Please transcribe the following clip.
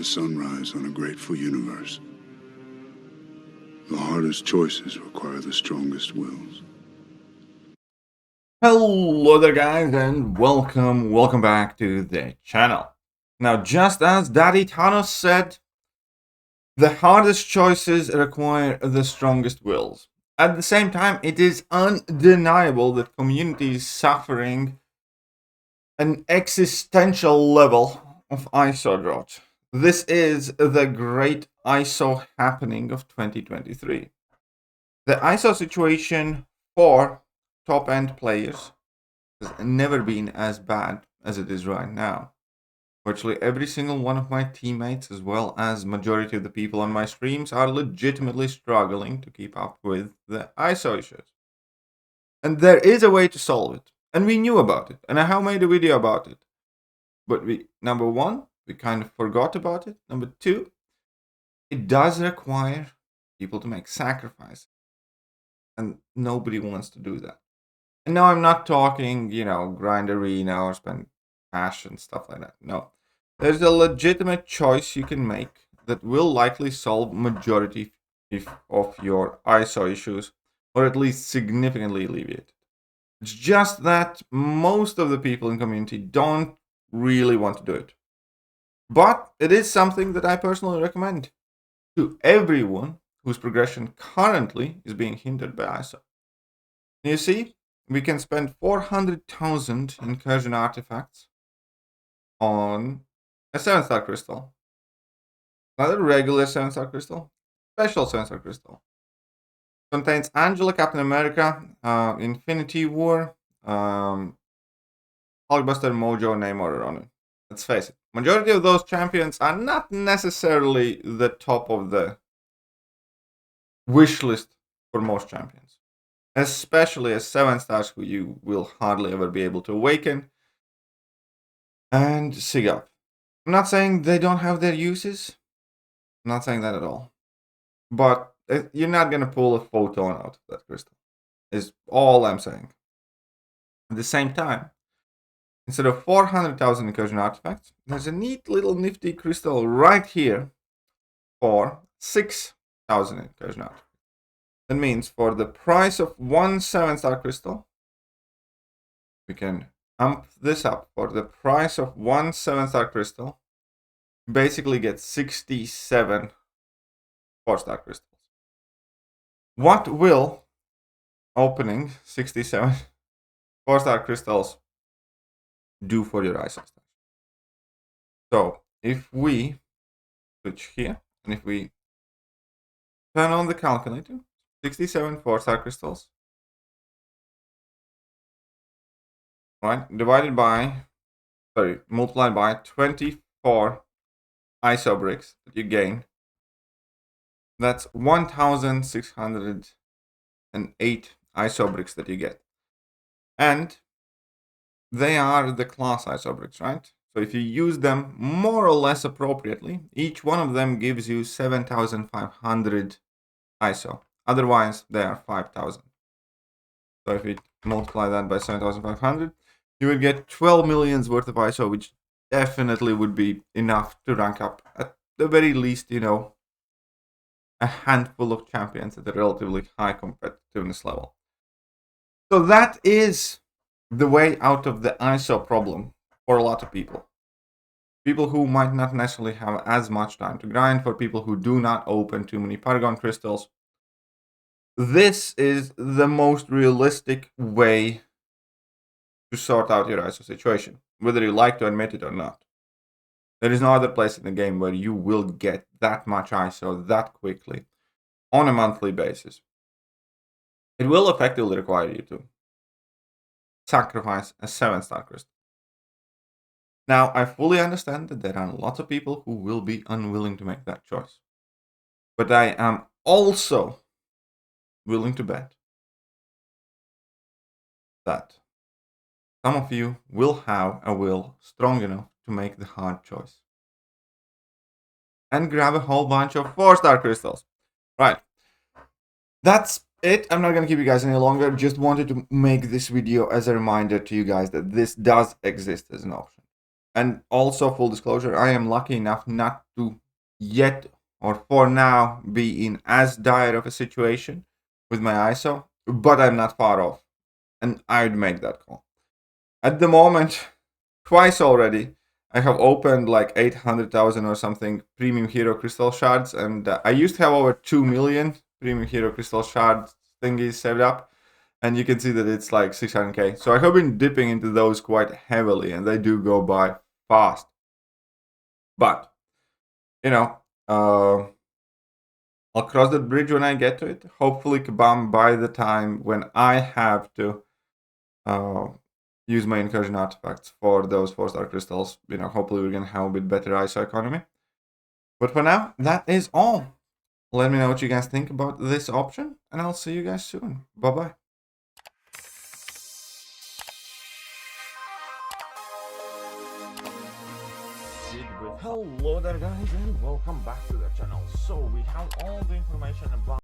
the sunrise on a grateful universe. The hardest choices require the strongest wills. Hello there guys, and welcome back to the channel. Now, just as Daddy Thanos said, the hardest choices require the strongest wills. At the same time, it is undeniable that community suffering an existential level of ISO drought. This is the great ISO happening of 2023. The ISO situation for top-end players has never been as bad as it is right now. Virtually every single one of my teammates, as well as majority of the people on my streams, are legitimately struggling to keep up with the ISO issues. And there is a way to solve it. And we knew about it. And I have made a video about it. But number one, we kind of forgot about it. Number two, it does require people to make sacrifices. And nobody wants to do that. And now I'm not talking, grind arena or spend cash and stuff like that. No. There's a legitimate choice you can make that will likely solve majority of your ISO issues, or at least significantly alleviate it. It's just that most of the people in community don't really want to do it. But it is something that I personally recommend to everyone whose progression currently is being hindered by ISO. You see, we can spend 400,000 incursion artifacts on a 7-star crystal. Not a regular 7-star crystal, special 7-star crystal. Contains Angela, Captain America, Infinity War, Hulkbuster, Mojo, Namor on it. Let's face it, majority of those champions are not necessarily the top of the wish list for most champions. Especially as 7-stars who you will hardly ever be able to awaken and sig up. I'm not saying they don't have their uses. I'm not saying that at all. But you're not going to pull a photon out of that crystal, is all I'm saying. At the same time, instead of 400,000 incursion artifacts, there's a neat little nifty crystal right here for 6,000 incursion artifacts. That means for the price of one 7-star crystal, we can amp this up. For the price of one 7-star crystal, basically get 67 4-star crystals. What will opening 67 4-star crystals do for your ISO stash? So if we switch here, and if we turn on the calculator, 67 4-star crystals, right, multiplied by 24 ISO bricks that you gain. That's 1,608 ISO bricks that you get. And they are the class ISO bricks, right? So if you use them more or less appropriately, each one of them gives you 7,500 ISO. Otherwise, they are 5,000. So if we multiply that by 7,500, you would get 12 millions worth of ISO, which definitely would be enough to rank up at the very least, a handful of champions at a relatively high competitiveness level. So that is the way out of the ISO problem for a lot of people. People who might not necessarily have as much time to grind, for people who do not open too many Paragon crystals. This is the most realistic way to sort out your ISO situation, whether you like to admit it or not. There is no other place in the game where you will get that much ISO that quickly on a monthly basis. It will effectively require you to sacrifice a 7-star crystal. Now, I fully understand that there are lots of people who will be unwilling to make that choice. But I am also willing to bet that some of you will have a will strong enough to make the hard choice and grab a whole bunch of 4-star crystals. Right. That's it. I'm not going to keep you guys any longer. Just wanted to make this video as a reminder to you guys that this does exist as an option. And also, full disclosure, I am lucky enough not to yet or for now be in as dire of a situation with my ISO, but I'm not far off, and I'd make that call. At the moment, twice already, I have opened like 800,000 or something premium hero crystal shards, and I used to have over 2 million premium hero crystal shards thingies saved up, and you can see that it's like 600k. So I have been dipping into those quite heavily, and they do go by fast. But, you know, I'll cross that bridge when I get to it. Hopefully, Kabam, by the time when I have to use my incursion artifacts for those 4-star crystals, hopefully we're going to have a bit better ISO economy. But for now, that is all. Let me know what you guys think about this option, and I'll see you guys soon. Bye-bye. Hello there guys, and welcome back to the channel. So we have all the information about